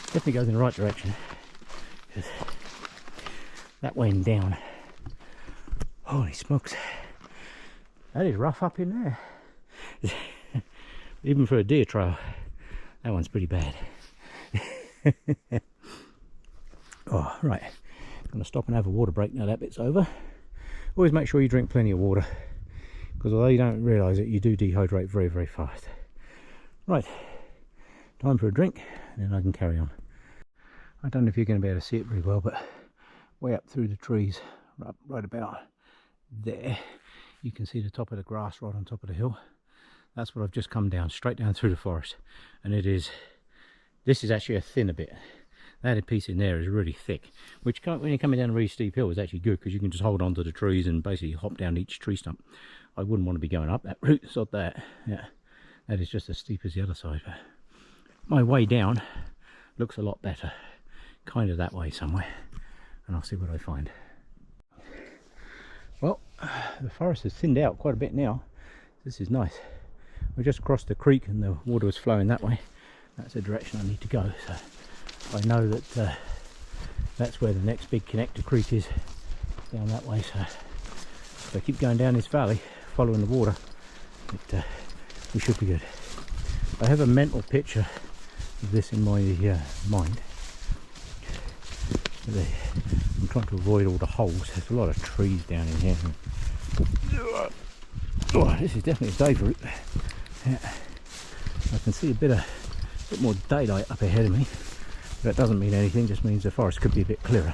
Definitely goes in the right direction. That way and down. Holy smokes. That is rough up in there. Even for a deer trail, that one's pretty bad. Oh, right. I'm going to stop and have a water break now that bit's over. Always make sure you drink plenty of water, because although you don't realise it, you do dehydrate very, very fast. Right, time for a drink, and then I can carry on. I don't know if you're going to be able to see it very well, but way up through the trees, right about there, you can see the top of the grass right on top of the hill. That's what I've just come down, straight down through the forest. And this is actually a thinner bit. That piece in there is really thick, which when you're coming down a really steep hill is actually good, because you can just hold on to the trees and basically hop down each tree stump. I wouldn't want to be going up that route, it's not that. Yeah, that is just as steep as the other side. But my way down looks a lot better, kind of that way somewhere, and I'll see what I find. Well, the forest has thinned out quite a bit now. This is nice. I just crossed the creek and the water was flowing that way. That's the direction I need to go. So I know that that's where the next big connector creek is, down that way. So if I keep going down this valley, following the water, we should be good. I have a mental picture of this in my mind. I'm trying to avoid all the holes. There's a lot of trees down in here. Oh, this is definitely a day route. Yeah. I can see a bit more daylight up ahead of me. That doesn't mean anything, just means the forest could be a bit clearer.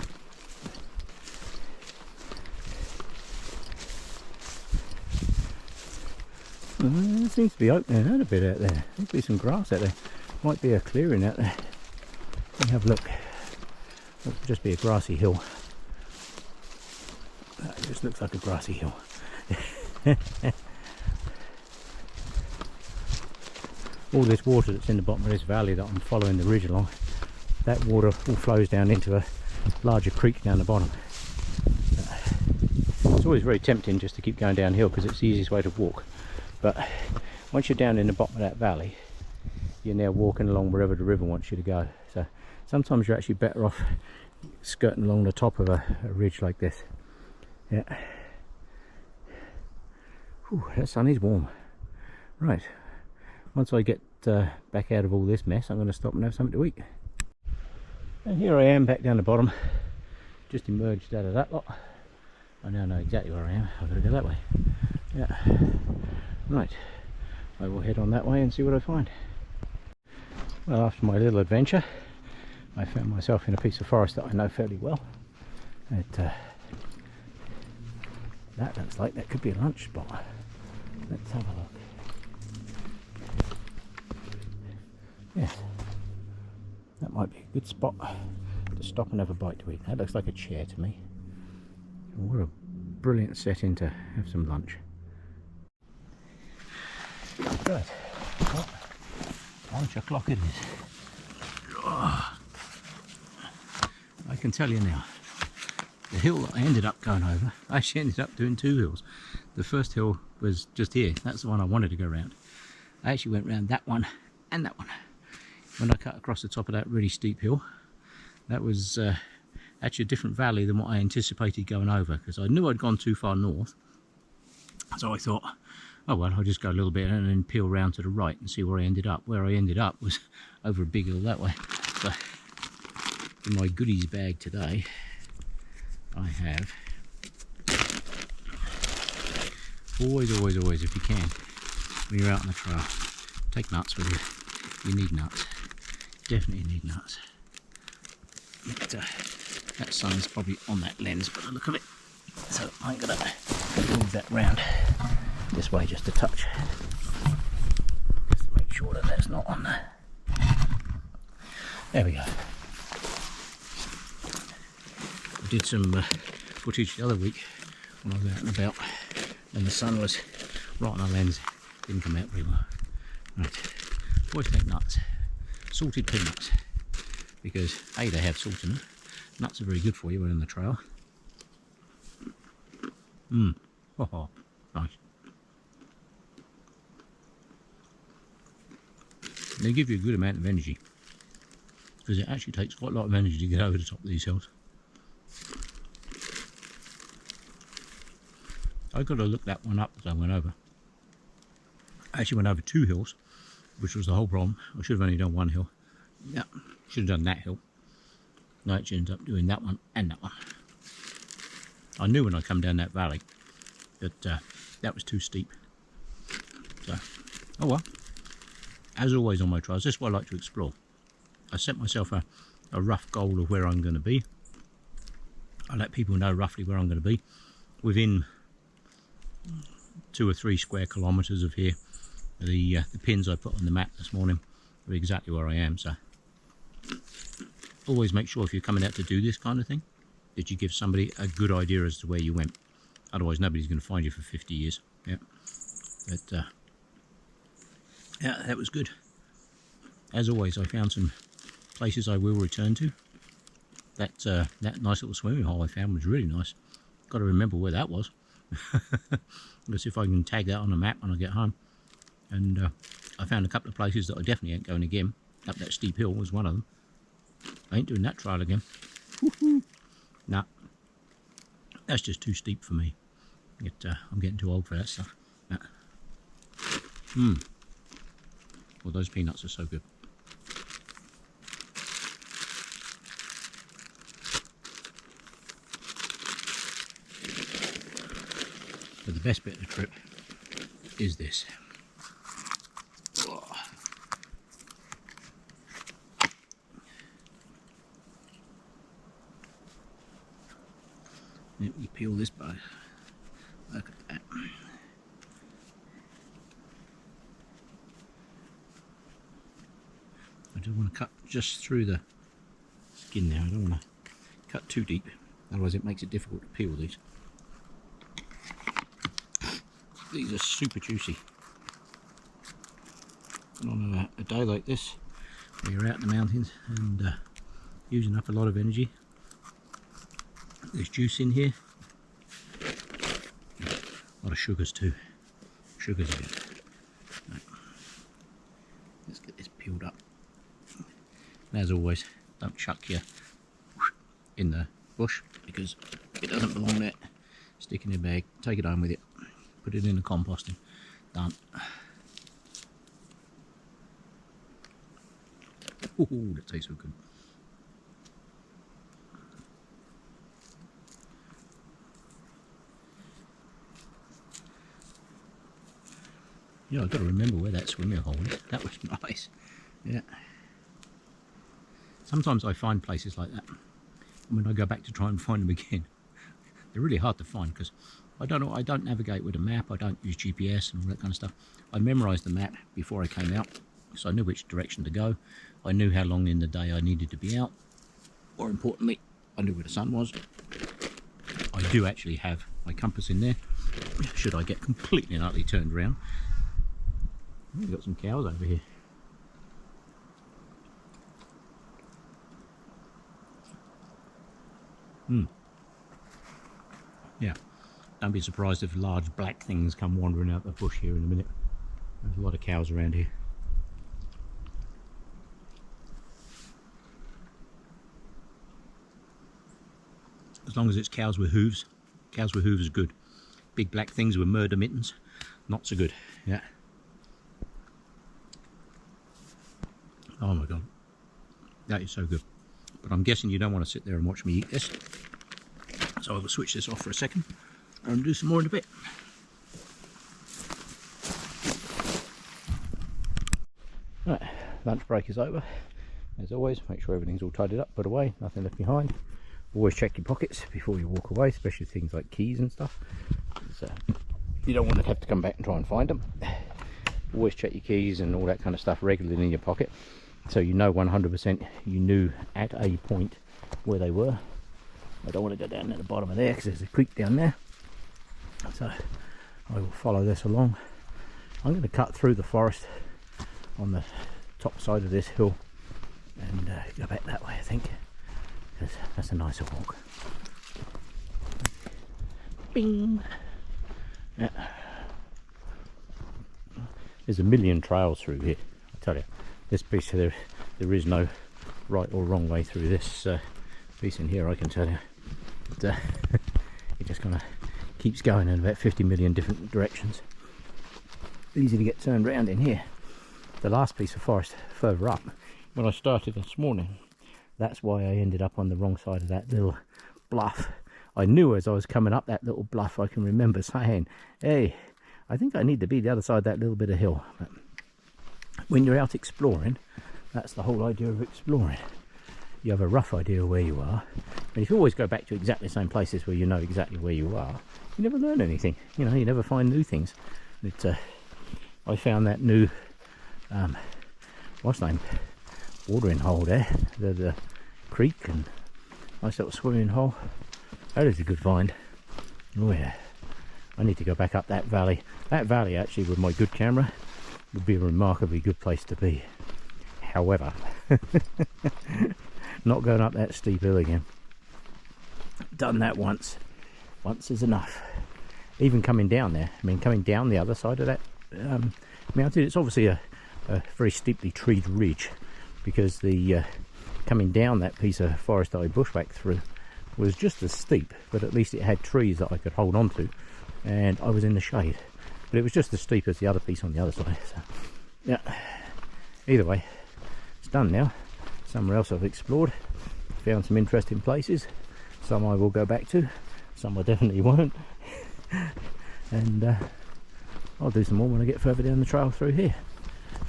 It seems to be opening out a bit out there. There might be some grass out there. Might be a clearing out there. Let me have a look. It'll just be a grassy hill. That just looks like a grassy hill. All this water that's in the bottom of this valley that I'm following the ridge along, that water all flows down into a larger creek down the bottom. It's always very tempting just to keep going downhill because it's the easiest way to walk, but once you're down in the bottom of that valley, you're now walking along wherever the river wants you to go. So sometimes you're actually better off skirting along the top of a ridge like this. Yeah. Whew, that sun is warm. Right, once I get back out of all this mess, I'm going to stop and have something to eat. And here I am back down the bottom, just emerged out of that lot. I now know exactly where I am. I've got to go that way. Yeah. Right, I will head on that way and see what I find. Well, after my little adventure, I found myself in a piece of forest that I know fairly well. That looks like that could be a lunch spot. Let's have a look. Yes, that might be a good spot to stop and have a bite to eat. That looks like a chair to me. What a brilliant setting to have some lunch. Right, well, lunch o'clock it is. Oh, I can tell you now, the hill that I ended up going over, I actually ended up doing two hills. The first hill was just here, that's the one I wanted to go around. I actually went around that one and that one. When I cut across the top of that really steep hill, that was actually a different valley than what I anticipated going over, because I knew I'd gone too far north. So I thought, oh well, I'll just go a little bit and then peel round to the right and see where I ended up. Where I ended up was over a big hill that way. So in my goodies bag today, I have always if you can, when you're out on the trail, take nuts with you. You need nuts, definitely need nuts. That sun's probably on that lens by the look of it, so I'm gonna move that round this way just a touch, just to make sure that that's not on there. There we go. I did some footage the other week when I was out and about, and the sun was right on the lens. Didn't come out very well. Right, always take nuts, salted peanuts, because A, they have salt in them. Nuts are very good for you when on the trail. Oh, nice. They give you a good amount of energy, because it actually takes quite a lot of energy to get over the top of these hills. I got to look that one up as I went over. I actually went over two hills, which was the whole problem. I should have only done one hill. Yeah, should have done that hill. I actually ended up doing that one and that one. I knew when I come down that valley that that was too steep. So, oh well. As always on my trials, this is what I like to explore. I set myself a rough goal of where I'm going to be. I let people know roughly where I'm going to be. Within 2 or 3 square kilometres of here, the pins I put on the map this morning are exactly where I am. So always make sure if you're coming out to do this kind of thing that you give somebody a good idea as to where you went. Otherwise nobody's going to find you for 50 years. Yeah, but yeah, that was good. As always, I found some places I will return to. That nice little swimming hole I found was really nice. Got to remember where that was. Let's see if I can tag that on a map when I get home. And I found a couple of places that I definitely ain't going again. Up that steep hill was one of them. I ain't doing that trail again. Nah, that's just too steep for me. I'm getting too old for that stuff. Nah. Well, those peanuts are so good. But the best bit of the trip is this. Let me peel this back. Look at that. I do want to cut just through the skin there. I don't want to cut too deep, otherwise it makes it difficult to peel these. These are super juicy. And on a day like this, where you're out in the mountains and using up a lot of energy, there's juice in here. A lot of sugars too. Sugars are good. Right. Let's get this peeled up. And as always, don't chuck your in the bush because it doesn't belong there. Stick it in a bag, take it home with it, put it in the composting. Done. Ooh, that tastes so good. Yeah, I've got to remember where that swimming hole is. That was nice. Yeah. Sometimes I find places like that, and when I go back to try and find them again, they're really hard to find because I don't navigate with a map. I don't use GPS and all that kind of stuff. I memorised the map before I came out, so I knew which direction to go. I knew how long in the day I needed to be out. More importantly, I knew where the sun was. I do actually have my compass in there, should I get completely and utterly turned around. We've got some cows over here. Yeah, don't be surprised if large black things come wandering out the bush here in a minute. There's a lot of cows around here. As long as it's cows with hooves. Cows with hooves is good. Big black things with murder mittens, not so good. Yeah. Oh my god, that is so good. But I'm guessing you don't want to sit there and watch me eat this. So I will switch this off for a second and do some more in a bit. Right, lunch break is over. As always, make sure everything's all tidied up, put away, nothing left behind. Always check your pockets before you walk away, especially things like keys and stuff. So you don't want to have to come back and try and find them. Always check your keys and all that kind of stuff regularly in your pocket, so you know 100% you knew at a point where they were. I don't want to go down at the bottom of there because there's a creek down there. So I will follow this along. I'm going to cut through the forest on the top side of this hill and go back that way, I think, because that's a nicer walk. Bing! Yeah. There's a million trails through here, I tell you. This piece there is no right or wrong way through this piece in here, I can tell you. But, it just kind of keeps going in about 50 million different directions. Easy to get turned around in here. The last piece of forest further up when I started this morning. That's why I ended up on the wrong side of that little bluff. I knew as I was coming up that little bluff, I can remember saying, hey, I think I need to be the other side of that little bit of hill. But when you're out exploring, that's the whole idea of exploring. You have a rough idea of where you are, and if you always go back to exactly the same places where you know exactly where you are, you never learn anything. You know, you never find new things. I found that new what's the name, watering hole there, the creek, and nice little swimming hole. That is a good find. Oh yeah, I need to go back up that valley. That valley actually, with my good camera, would be a remarkably good place to be. However, not going up that steep hill again. Done that once. Once is enough. Even coming down there, I mean, coming down the other side of that mountain, it's obviously a very steeply treed ridge, because the coming down that piece of forest that I bushwhacked through was just as steep, but at least it had trees that I could hold on to, and I was in the shade. But it was just as steep as the other piece on the other side. So, yeah. Either way, it's done now. Somewhere else I've explored, found some interesting places. Some I will go back to, some I definitely won't. And I'll do some more when I get further down the trail through here.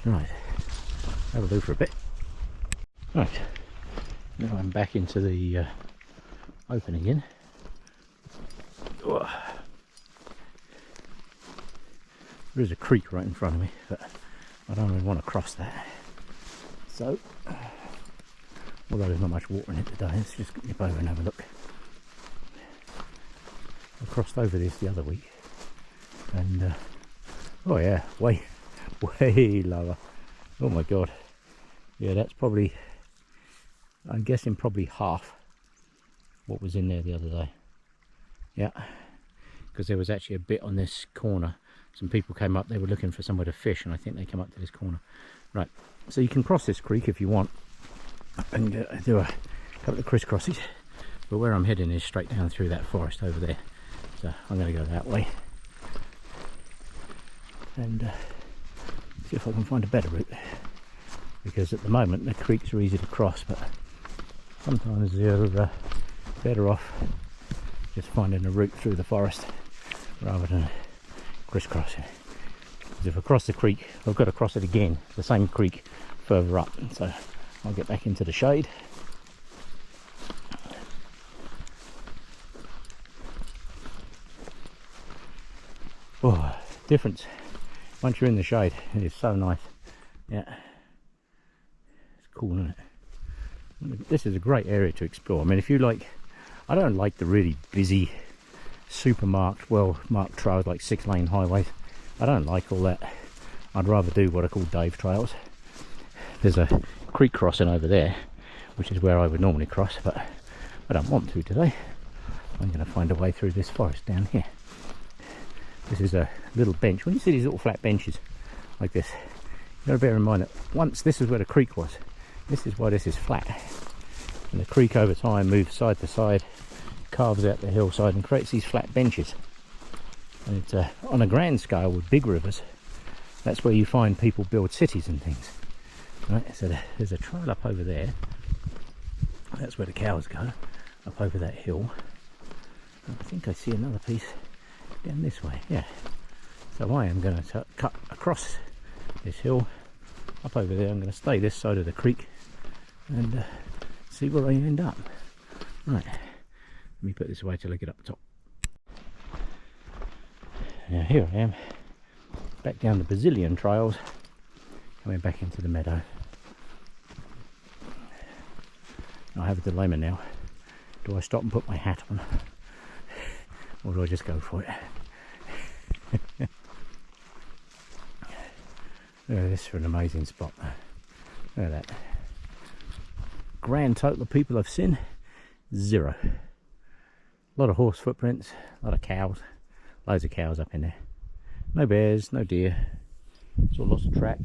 Right, that'll do for a bit. Right, now I'm back into the open again. Oh. There is a creek right in front of me, but I don't really want to cross that. So, although there's not much water in it today, let's just nip over and have a look. I crossed over this the other week, and oh yeah, way lower. Oh my god. Yeah, that's probably, I'm guessing probably half what was in there the other day. Yeah, because there was actually a bit on this corner. Some people came up, they were looking for somewhere to fish, and I think they came up to this corner. Right, so you can cross this creek if you want, and do a couple of crisscrosses, but where I'm heading is straight down through that forest over there. So I'm going to go that way and see if I can find a better route, because at the moment the creeks are easy to cross, but sometimes you're better off just finding a route through the forest rather than crisscrossing. Because if I cross the creek, I've got to cross it again, the same creek further up, so I'll get back into the shade. Oh, difference once you're in the shade, it is so nice. Yeah, it's cool, isn't it? This is a great area to explore. I mean, if you like, I don't like the really busy, super marked, well marked trails like 6-lane highways. I don't like all that. I'd rather do what I call Dave trails. There's a creek crossing over there, which is where I would normally cross, but I don't want to today. I'm going to find a way through this forest down here. This is a little bench. When you see these little flat benches like this, you've got to bear in mind that once this is where the creek was. This is why this is flat. And the creek over time moves side to side, carves out the hillside and creates these flat benches. And it's on a grand scale with big rivers, that's where you find people build cities and things. Right, so there's a trail up over there. That's where the cows go, up over that hill. And I think I see another piece down this way, yeah. So I am going to cut across this hill, up over there. I'm going to stay this side of the creek and see where I end up. Right, let me put this away till I get up top. Now here I am, back down the Brazilian trails, coming back into the meadow. I have a dilemma now. Do I stop and put my hat on, or do I just go for it? Look at this for an amazing spot. Look at that. Grand total of people I've seen, 0. A lot of horse footprints, a lot of cows, loads of cows up in there. No bears, no deer. Saw lots of track,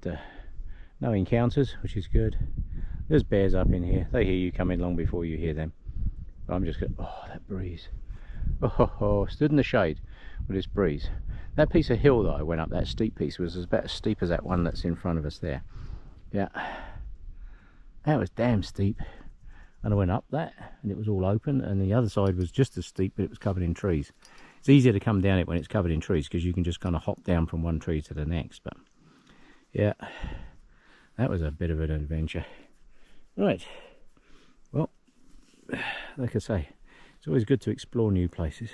but no encounters, which is good. There's bears up in here. They hear you coming long before you hear them. But I'm just going, oh, that breeze. Oh, stood in the shade with this breeze. That piece of hill that I went up, that steep piece, was about as steep as that one that's in front of us there. Yeah, that was damn steep. And I went up that and it was all open, and the other side was just as steep, but it was covered in trees. It's easier to come down it when it's covered in trees because you can just kind of hop down from one tree to the next. But yeah, that was a bit of an adventure. Right, well, like I say, it's always good to explore new places.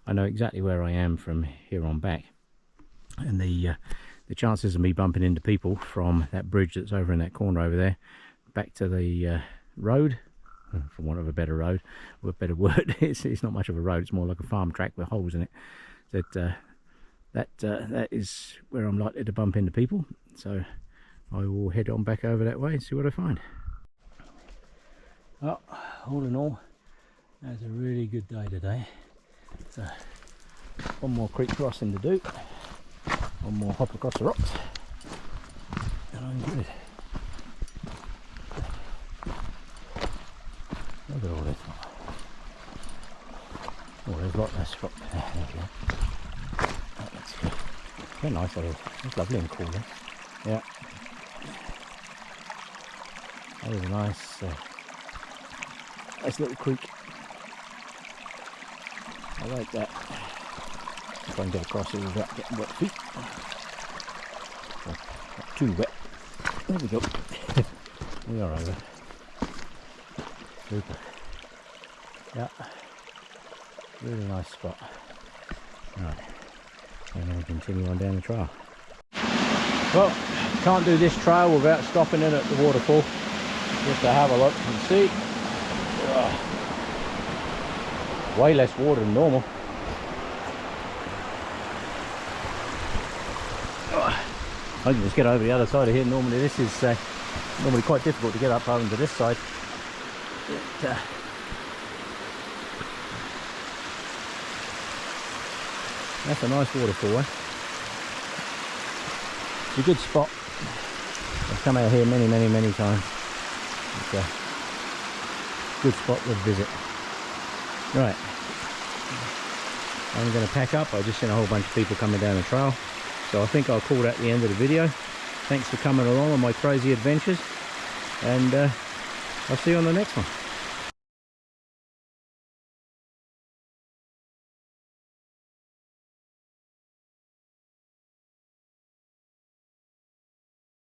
I know exactly where I am from here on back, and the chances of me bumping into people from that bridge that's over in that corner over there back to the road, for want of a better road, or a better word, it's not much of a road, it's more like a farm track with holes in it, that is where I'm likely to bump into people. So I will head on back over that way and see what I find. Well, all in all, that's a really good day today. So one more creek crossing to do, one more hop across the rocks, and I'm good. Look at all this. Oh, there's a lot less rock there. There we go. Oh, that's good. Very nice out here. It's lovely and cool there. Yeah. That is a nice little creek. I like that. If I can get across it without getting wet feet. Not too wet. There we go. We are over. Super. Yeah. Really nice spot. Right. And then we continue on down the trail. Well, can't do this trail without stopping in at the waterfall just to have a look and see. Way less water than normal. I can just get over the other side of here. Normally this is normally quite difficult to get up over to this side. That's a nice waterfall, eh? It's a good spot. I've come out here many times. It's a good spot to visit. Right, I'm going to pack up. I just seen a whole bunch of people coming down the trail, so I think I'll call that the end of the video. Thanks for coming along on my crazy adventures, and I'll see you on the next one.